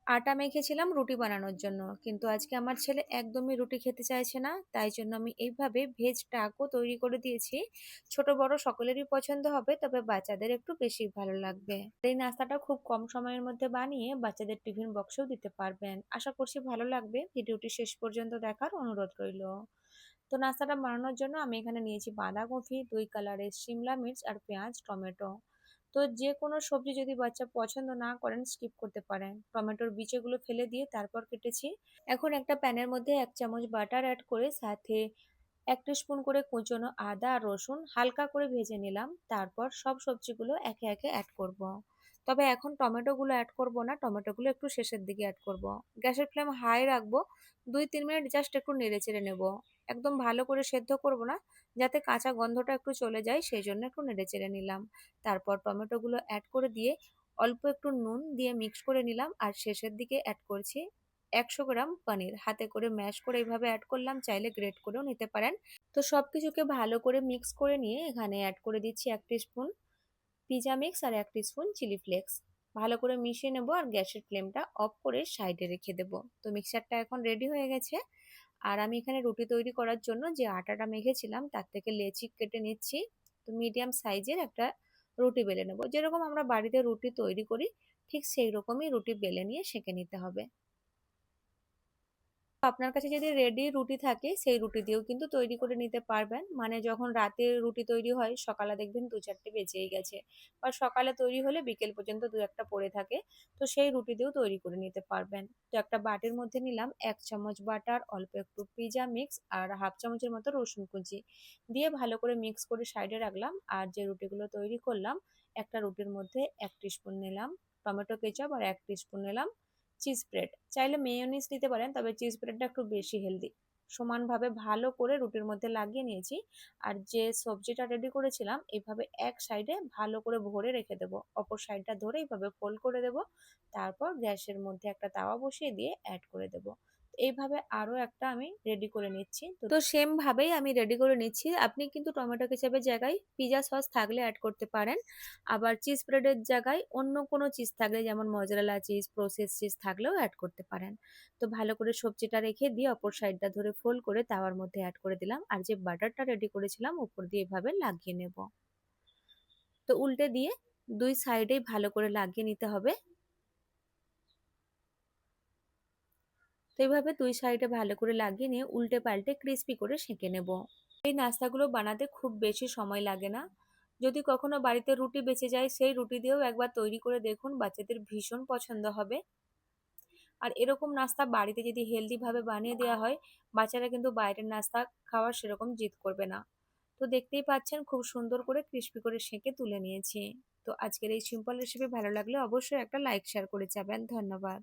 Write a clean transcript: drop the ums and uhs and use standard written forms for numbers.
আটা মেখেছিলাম রুটি বানানোর জন্য, কিন্তু আজকে আমার ছেলে একদমই রুটি খেতে চাইছে না। তাই জন্য আমি এইভাবে ভেজ টাকো তৈরি করে দিয়েছি। ছোট বড় সকলেরই পছন্দ হবে, তবে বাচ্চাদের একটু বেশি ভালো লাগবে। এই নাস্তাটা খুব কম সময়ের মধ্যে বানিয়ে বাচ্চাদের টিফিন বক্সেও দিতে পারবেন। আশা করছি ভালো লাগবে। ভিডিওটি শেষ পর্যন্ত দেখার অনুরোধ রইল। তো নাস্তাটা বানানোর জন্য আমি এখানে নিয়েছি বাঁধাকপি, দুই কালারের শিমলা মির্চ আর পেঁয়াজ, টমেটো। তো যে কোনো সবজি যদি বাচ্চা পছন্দ না করেন স্কিপ করতে পারেন। টমেটোর বিচিগুলো ফেলে দিয়ে তারপর কেটেছি। এখন একটা প্যানের মধ্যে 1 চামচ বাটার অ্যাড করে সাথে 1 স্পুন করে কুচনো আদা আর রসুন হালকা করে ভেজে নিলাম। তারপর সব সবজিগুলো একে একে অ্যাড করব। তবে এখন টমেটোগুলো অ্যাড করব না, টমেটোগুলো একটু শেষের দিকে অ্যাড করব। গ্যাসের ফ্লেম হাই রাখবো। 2-3 মিনিট জাস্ট একটু নেড়েচেড়ে নেব। একদম ভালো করে সেদ্ধ করব না, যাতে কাঁচা গন্ধটা একটু চলে যায়, সেই জন্য একটু নেড়েচেড়ে নিলাম। তারপর টমেটোগুলো অ্যাড করে দিয়ে অল্প একটু নুন দিয়ে মিক্স করে নিলাম, আর শেষের দিকে অ্যাড করছি 100 গ্রাম পনির। হাতে করে ম্যাশ করে এইভাবে অ্যাড করলাম, চাইলে গ্রেট করেও নিতে পারেন। তো সবকিছুকে ভালো করে মিক্স করে নিয়ে এখানে অ্যাড করে দিচ্ছি 1 স্পুন পিজা মিক্স আর 1 স্পুন চিলি ফ্লেক্স। ভালো করে মিশিয়ে নেবো আর গ্যাসের ফ্লেমটা অফ করে সাইডে রেখে দেবো। তো মিক্সারটা এখন রেডি হয়ে গেছে। আর আমি এখানে রুটি তৈরি করার জন্য যে আটাটা মেখেছিলাম তার থেকে লেচি কেটে নিচ্ছি। তো মিডিয়াম সাইজের একটা রুটি বেলে নেবো। যেরকম আমরা বাড়িতে রুটি তৈরি করি ঠিক সেই রকমই রুটি বেলে নিয়ে সেঁকে নিতে হবে। আপনার কাছে যদি রেডি রুটি থাকে সেই রুটি দিয়েও কিন্তু তৈরি করে নিতে পারবেন। মানে যখন রাতে রুটি তৈরি হয় সকালে দেখবেন 2-4টে বেঁচেই গেছে, বা সকালে তৈরি হলে বিকেল পর্যন্ত 2-1টা পড়ে থাকে। তো সেই রুটি দিয়েও তৈরি করে নিতে পারবেন। তো একটা বাটির মধ্যে নিলাম 1 চামচ বাটার, অল্প একটু পিজা মিক্স আর হাফ চামচের মতো রসুন কুচি দিয়ে ভালো করে মিক্স করে সাইডে রাখলাম। আর যে রুটিগুলো তৈরি করলাম, একটা রুটির মধ্যে 1 স্পুন নিলাম টমেটো কেচাপ আর 1 স্পুন নিলাম চিজ স্প্রেড। চাইলে মেয়োনিজ দিতে পারেন, তবে চিজ স্প্রেডটা একটু বেশি হেলদি। সমানভাবে ভালো করে রুটির মধ্যে লাগিয়ে নিয়েছি। আর যে সবজিটা রেডি করেছিলাম এইভাবে এক সাইডে ভালো করে ভরে রেখে দেবো, অপর সাইডটা ধরে এইভাবে ফোল্ড করে দেবো। তারপর গ্যাসের মধ্যে একটা তাওয়া বসিয়ে দিয়ে অ্যাড করে দেবো। এইভাবে আরো একটা আমি রেডি করে নিচ্ছি। তো সেম ভাবেই আমি রেডি করে নিচ্ছি। আপনি কিন্তু টমেটো কেচাপের জায়গায় পিজা সস থাকলে অ্যাড করতে পারেন। আবার চিজ ব্রেডের জায়গায় অন্য কোনো চিজ থাকলে, যেমন মজরেলা চিজ, প্রসেস চিজ থাকলেও অ্যাড করতে পারেন। তো ভালো করে সবজিটা রেখে দিয়ে অপর সাইডটা ধরে ফোল্ড করে তাওয়ার মধ্যে অ্যাড করে দিলাম, আর যে বাটারটা রেডি করেছিলাম উপর দিয়ে এভাবে লাগিয়ে নেব। তো উল্টে দিয়ে দুই সাইডেই ভালো করে লাগিয়ে নিতে হবে। তো এইভাবে দুই সাইডে ভালো করে লাগিয়ে নিয়ে উল্টে পাল্টে ক্রিস্পি করে সেঁকে নেব। এই নাস্তাগুলো বানাতে খুব বেশি সময় লাগে না। যদি কখনো বাড়িতে রুটি বেঁচে যায় সেই রুটি দিয়েও একবার তৈরি করে দেখুন, বাচ্চাদের ভীষণ পছন্দ হবে। আর এরকম নাস্তা বাড়িতে যদি হেলদি ভাবে বানিয়ে দেওয়া হয়, বাচ্চারা কিন্তু বাইরের নাস্তা খাওয়ার সেরকম জিদ করবে না। তো দেখতেই পাচ্ছেন খুব সুন্দর করে ক্রিস্পি করে সেঁকে তুলে নিয়েছি। তো আজকের এই সিম্পল রেসিপি ভালো লাগলে অবশ্যই একটা লাইক শেয়ার করে যাবেন। ধন্যবাদ।